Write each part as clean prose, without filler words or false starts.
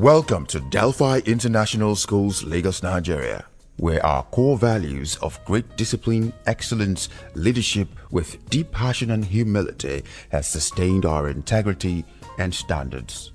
Welcome to Delphi International Schools, Lagos, Nigeria, where our core values of great discipline, excellence, leadership with deep passion and humility has sustained our integrity and standards.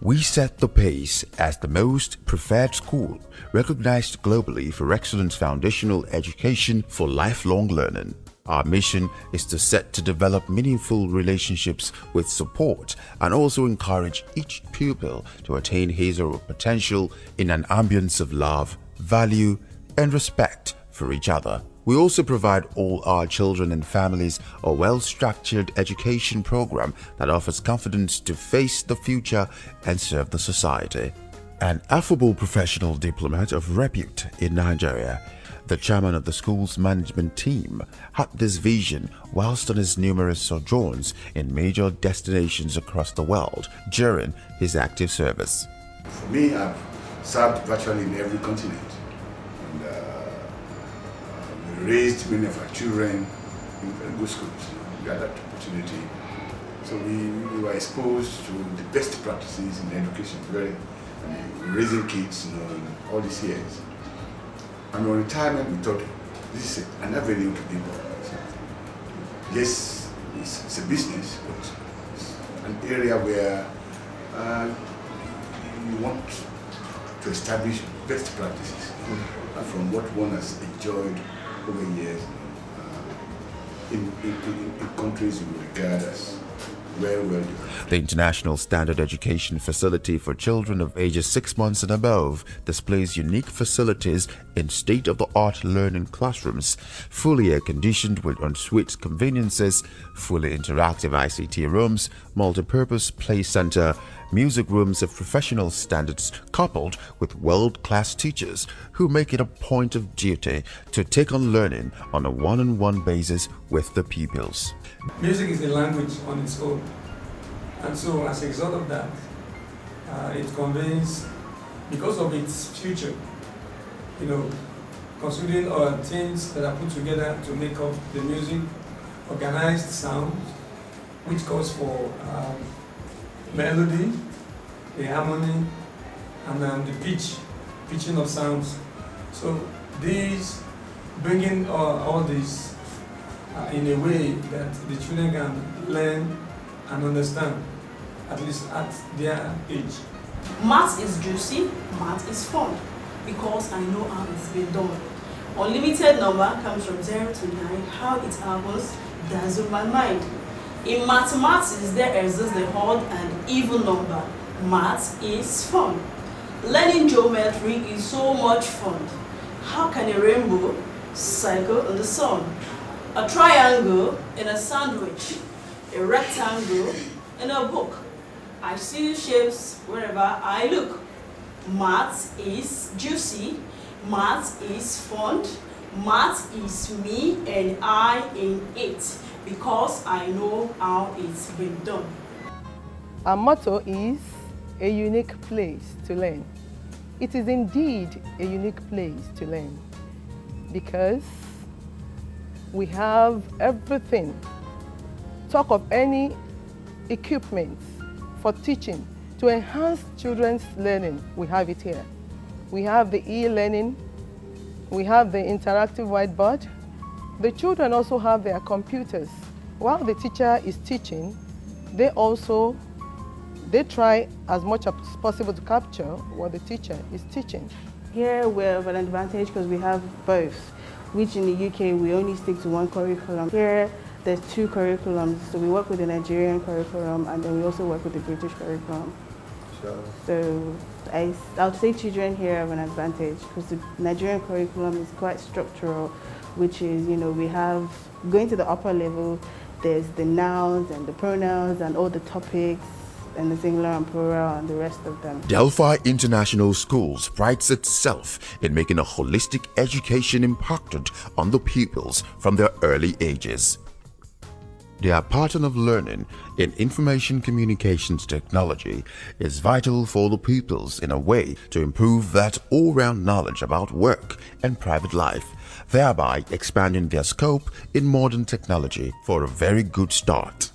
We set the pace as the most preferred school recognized globally for excellent foundational education for lifelong learning. Our mission is to develop meaningful relationships with support and also encourage each pupil to attain his or her potential in an ambience of love, value, and respect for each other. We also provide all our children and families a well-structured education program that offers confidence to face the future and serve the society. An affable professional diplomat of repute in Nigeria, the chairman of the school's management team had this vision whilst on his numerous sojourns in major destinations across the world during his active service. For me, I've served virtually in every continent. We raised many of our children in very good schools. We had that opportunity. So we were exposed to the best practices in education, raising kids all these years. And on retirement, we thought this is an avenue to people. Yes, it's a business, but it's an area where you want to establish best practices from what one has enjoyed over years in countries you regard as well developed. The International Standard Education Facility for children of ages 6 months and above displays unique facilities in state-of-the-art learning classrooms, fully air-conditioned with en-suite conveniences, fully interactive ICT rooms, multi-purpose play center, music rooms of professional standards, coupled with world-class teachers who make it a point of duty to take on learning on a one-on-one basis with the pupils. Music is a language on its own, and so as a result of that, it conveys, because of its future, considering things that are put together to make up the music, organized sounds, which calls for melody, the harmony, and the pitching of sounds. So these, bringing all these in a way that the children can learn and understand, at least at their age. Maths is juicy, maths is fun, because I know how it's been done. Unlimited number comes from 0 to 9. How it happens dazzles my mind. In mathematics, there exists the odd and even number. Maths is fun. Learning geometry is so much fun. How can a rainbow cycle in the sun? A triangle in a sandwich, a rectangle in a book. I see shapes wherever I look. Maths is juicy, maths is fun, maths is me and I in it, because I know how it's been done. Our motto is a unique place to learn. It is indeed a unique place to learn because we have everything. Talk of any equipment for teaching to enhance children's learning, we have it here. We have the e-learning, we have the interactive whiteboard. The children also have their computers. While the teacher is teaching, they try as much as possible to capture what the teacher is teaching. Here we have an advantage because we have both, which in the UK we only stick to one curriculum. Here there's 2 curriculums, so we work with the Nigerian curriculum and then we also work with the British curriculum. Sure. So I would say children here have an advantage because the Nigerian curriculum is quite structural, which is, we have, going to the upper level, there's the nouns and the pronouns and all the topics and the singular and plural and the rest of them. Delphi International Schools prides itself in making a holistic education impacted on the pupils from their early ages. Their pattern of learning in information communications technology is vital for the pupils in a way to improve that all-round knowledge about work and private life, thereby expanding their scope in modern technology for a very good start.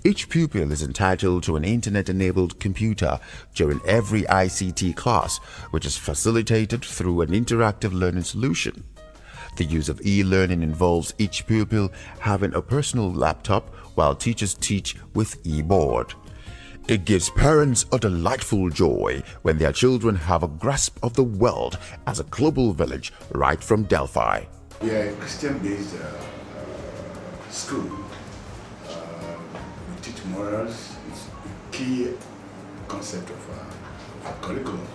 Each pupil is entitled to an internet-enabled computer during every ICT class, which is facilitated through an interactive learning solution. The use of e-learning involves each pupil having a personal laptop while teachers teach with e-board. It gives parents a delightful joy when their children have a grasp of the world as a global village right from Delphi. We are a Christian-based school. We teach morals. It's a key concept of our curriculum.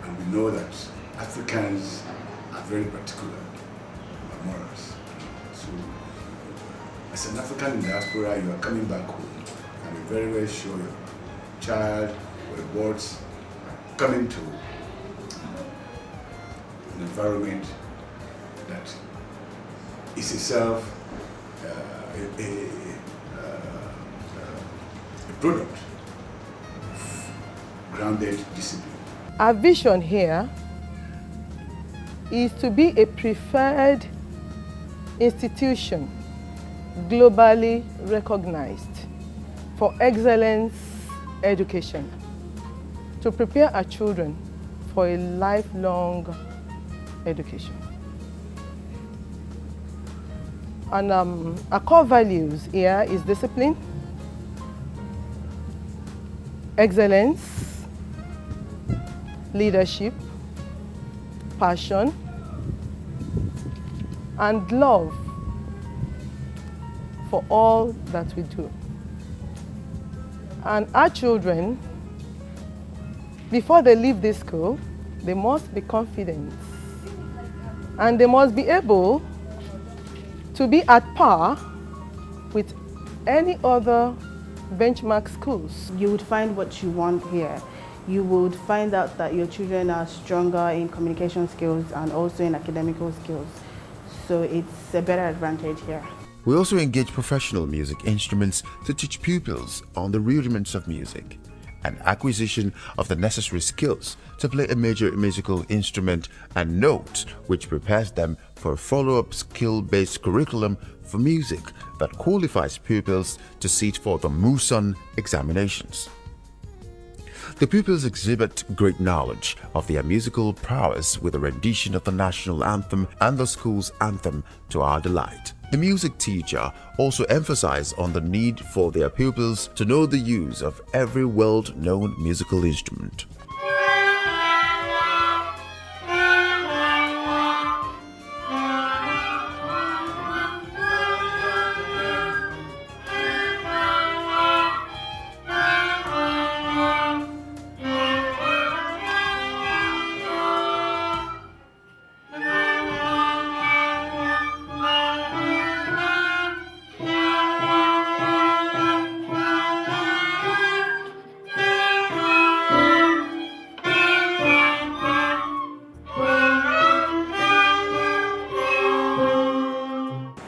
And we know that Africans are very particular about morals. So, as an African in diaspora, you are coming back home and you're very, very sure your child or your boys are coming to an environment that is itself a product of grounded discipline. Our vision here is to be a preferred institution, globally recognized for excellence education, to prepare our children for a lifelong education. And our core values here is discipline, excellence, leadership, passion, and love for all that we do. And our children, before they leave this school, they must be confident and they must be able to be at par with any other benchmark schools. You would find what you want here. You would find out that your children are stronger in communication skills and also in academical skills. So it's a better advantage here. We also engage professional music instruments to teach pupils on the rudiments of music and acquisition of the necessary skills to play a major musical instrument and notes, which prepares them for a follow-up skill-based curriculum for music that qualifies pupils to sit for the MUSON examinations. The pupils exhibit great knowledge of their musical prowess with a rendition of the national anthem and the school's anthem to our delight. The music teacher also emphasized on the need for their pupils to know the use of every world-known musical instrument.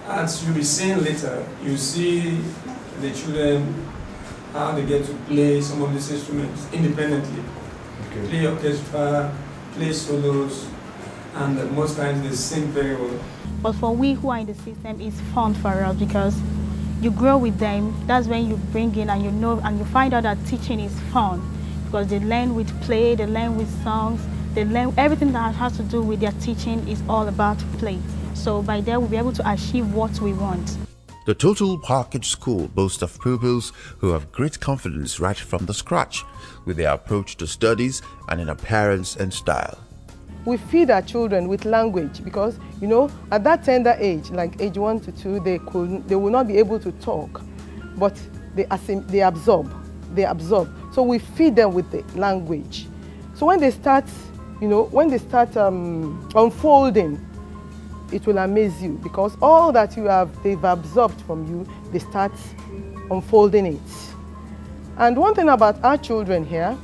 As you'll be seeing later, you see the children, how they get to play some of these instruments independently. Okay. Play orchestra, play solos, and most times they sing very well. But for we who are in the system, it's fun for us because you grow with them. That's when you bring in and you know and you find out that teaching is fun because they learn with play, they learn with songs, they learn everything that has to do with their teaching is all about play. So by there we'll be able to achieve what we want. The total package school boasts of pupils who have great confidence right from the scratch with their approach to studies and in appearance and style. We feed our children with language because, you know, at that tender age, like age 1 to 2, they will not be able to talk, but they absorb. So we feed them with the language. So when they start, you know, unfolding, it will amaze you because all that they've absorbed from you, they start unfolding it. And one thing about our children here,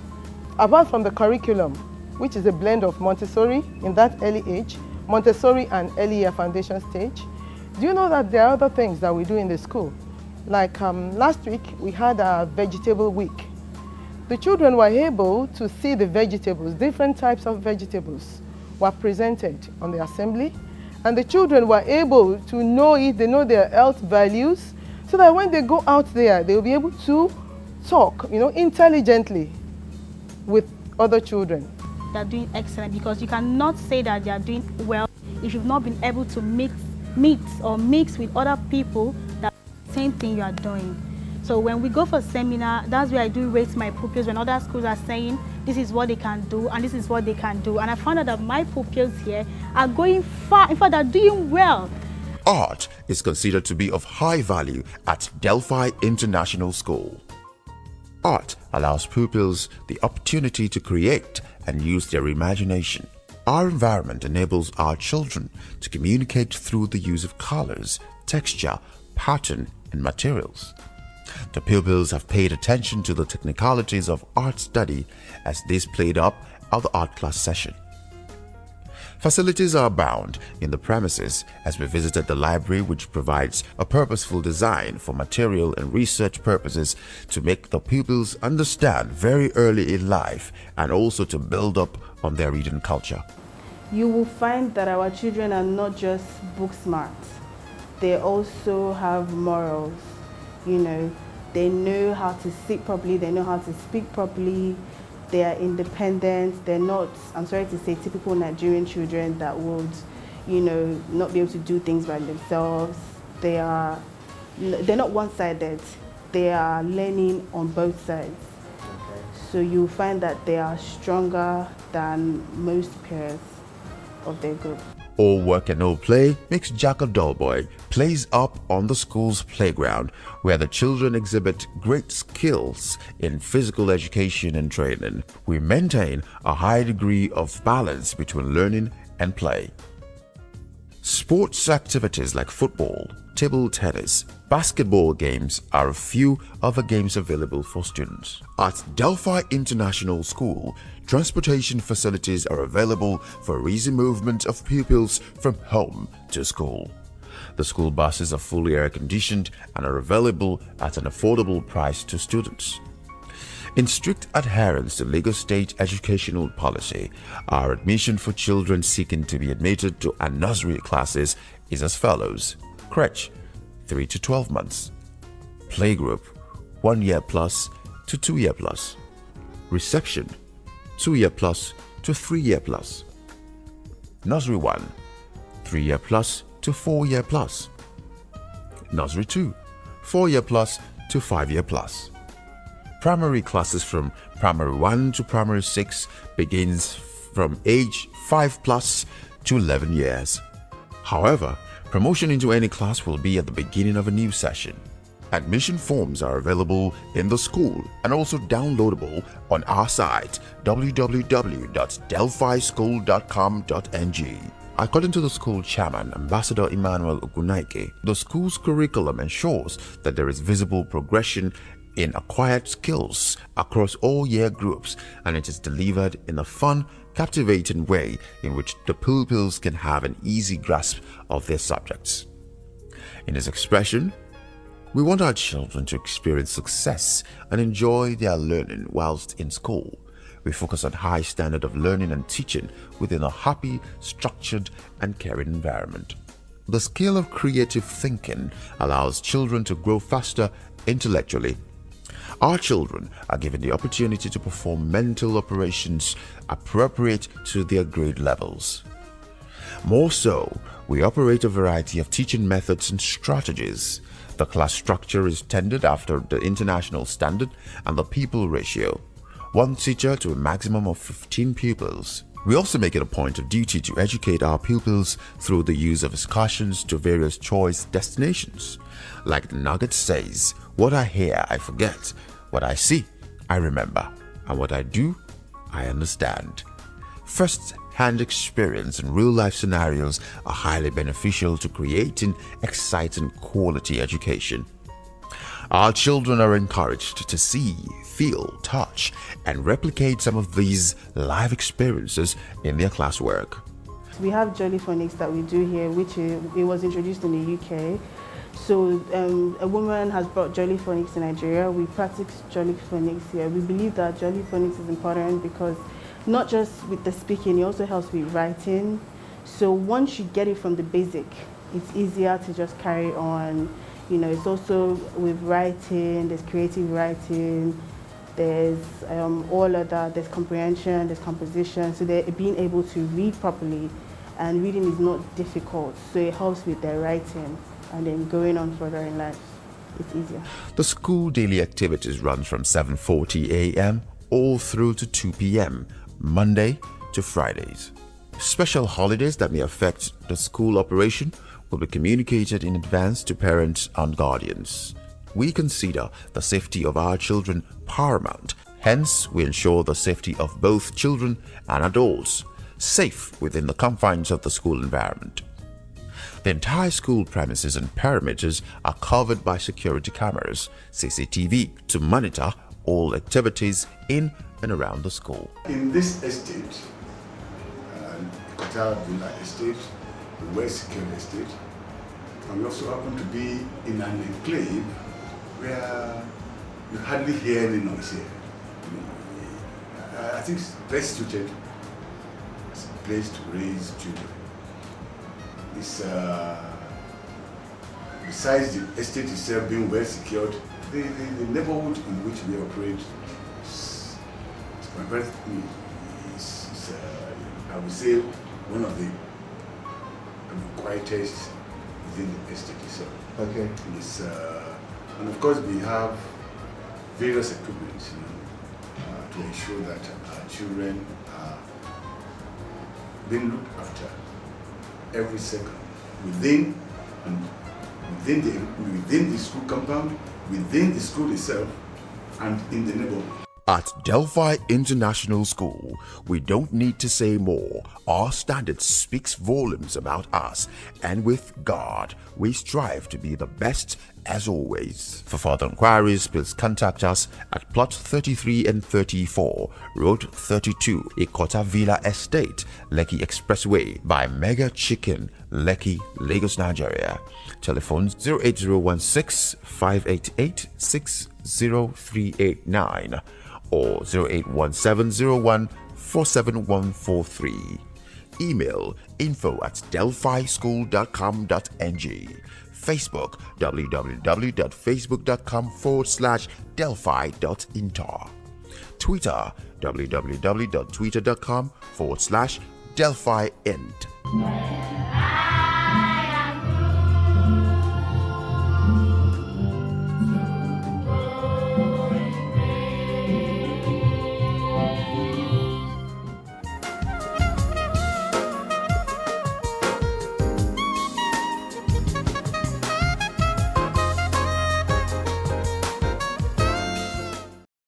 apart from the curriculum, which is a blend of Montessori in that early age, Montessori and early year foundation stage, do you know that there are other things that we do in the school? Like last week, we had a vegetable week. The children were able to see the vegetables, different types of vegetables were presented on the assembly. And the children were able to know it, they know their health values, so that when they go out there, they will be able to talk, intelligently with other children. They're doing excellent, because you cannot say that they are doing well if you've not been able to mix with other people that the same thing you are doing. So when we go for seminar, that's where I do rate my pupils when other schools are saying this is what they can do and this is what they can do. And I found out that my pupils here are going far. In fact, they're doing well. Art is considered to be of high value at Delphi International School. Art allows pupils the opportunity to create and use their imagination. Our environment enables our children to communicate through the use of colors, texture, pattern, and materials. The pupils have paid attention to the technicalities of art study as this played up at the art class session. Facilities are abound in the premises as we visited the library, which provides a purposeful design for material and research purposes to make the pupils understand very early in life and also to build up on their reading culture. You will find that our children are not just book smart. They also have morals. They know how to sit properly, they know how to speak properly, they are independent, they're not, I'm sorry to say, typical Nigerian children that would, not be able to do things by themselves. They're not one-sided, they are learning on both sides. Okay. So you'll find that they are stronger than most peers of their group. All work and no play makes Jack a dull boy plays up on the school's playground, where the children exhibit great skills in physical education and training. We maintain a high degree of balance between learning and play. Sports activities like football, table tennis, basketball games are a few other games available for students. At Delphi International School, transportation facilities are available for easy movement of pupils from home to school. The school buses are fully air-conditioned and are available at an affordable price to students. In strict adherence to Lagos State educational policy, our admission for children seeking to be admitted to our nursery classes is as follows. Crèche, 3 to 12 months. Playgroup, 1 year plus to 2 year plus. Reception, 2 year plus to 3 year plus. Nursery 1, 3 year plus to 4 year plus. Nursery 2, 4 year plus to 5 year plus. Primary classes from primary 1 to primary 6 begins from age 5 plus to 11 years. However, promotion into any class will be at the beginning of a new session. Admission forms are available in the school and also downloadable on our site www.delphischool.com.ng. According to the school chairman, Ambassador Emmanuel Ogunaike, the school's curriculum ensures that there is visible progression in acquired skills across all year groups, and it is delivered in a fun, captivating way in which the pupils can have an easy grasp of their subjects. In this expression, we want our children to experience success and enjoy their learning whilst in school. We focus on high standard of learning and teaching within a happy, structured, and caring environment. The skill of creative thinking allows children to grow faster intellectually. Our children are given the opportunity to perform mental operations appropriate to their grade levels. More so, we operate a variety of teaching methods and strategies. The class structure is tended after the international standard and the pupil ratio, 1 teacher to a maximum of 15 pupils. We also make it a point of duty to educate our pupils through the use of excursions to various choice destinations. Like the nugget says, what I hear, I forget. What I see, I remember. And what I do, I understand. First-hand experience and real-life scenarios are highly beneficial to creating exciting quality education. Our children are encouraged to see, feel, touch, and replicate some of these live experiences in their classwork. We have Jolly Phonics that we do here, which it was introduced in the UK. So a woman has brought Jolly Phonics to Nigeria. We practice Jolly Phonics here. We believe that Jolly Phonics is important because not just with the speaking, it also helps with writing. So once you get it from the basic, it's easier to just carry on, You know, it's also with writing, there's creative writing, there's all other, there's comprehension, there's composition, so they're being able to read properly, and reading is not difficult, so it helps with their writing, and then going on further in life, it's easier. The school daily activities run from 7:40 a.m. all through to 2 p.m., Monday to Fridays. Special holidays that may affect the school operation will be communicated in advance to parents and guardians. We consider the safety of our children paramount. Hence, we ensure the safety of both children and adults, safe within the confines of the school environment. The entire school premises and perimeters are covered by security cameras, CCTV, to monitor all activities in and around the school. In this estate, IKOTA Villa Estate, the West Secure Estate, and we also happen to be in an enclave where you hardly hear any noise here. I think it's best suited as a place to raise children. It's, besides the estate itself being well secured, the neighborhood in which we operate is I would say, one of the quietest within the estate itself. Okay. And of course, we have various equipment, to ensure that our children are being looked after every second within the school compound, within the school itself, and in the neighborhood. At Delphi International School, we don't need to say more. Our standard speaks volumes about us, and with God, we strive to be the best as always. For further inquiries, please contact us at plot 33 and 34, Road 32, IKOTA Villa Estate, Lekki Expressway by Mega Chicken, Lekki, Lagos, Nigeria. Telephone 08016 588 60389 or 08170147143. Email info@delphischool.com.ng. Facebook www.facebook.com/delphi.inter. Twitter www.twitter.com/delphi.int.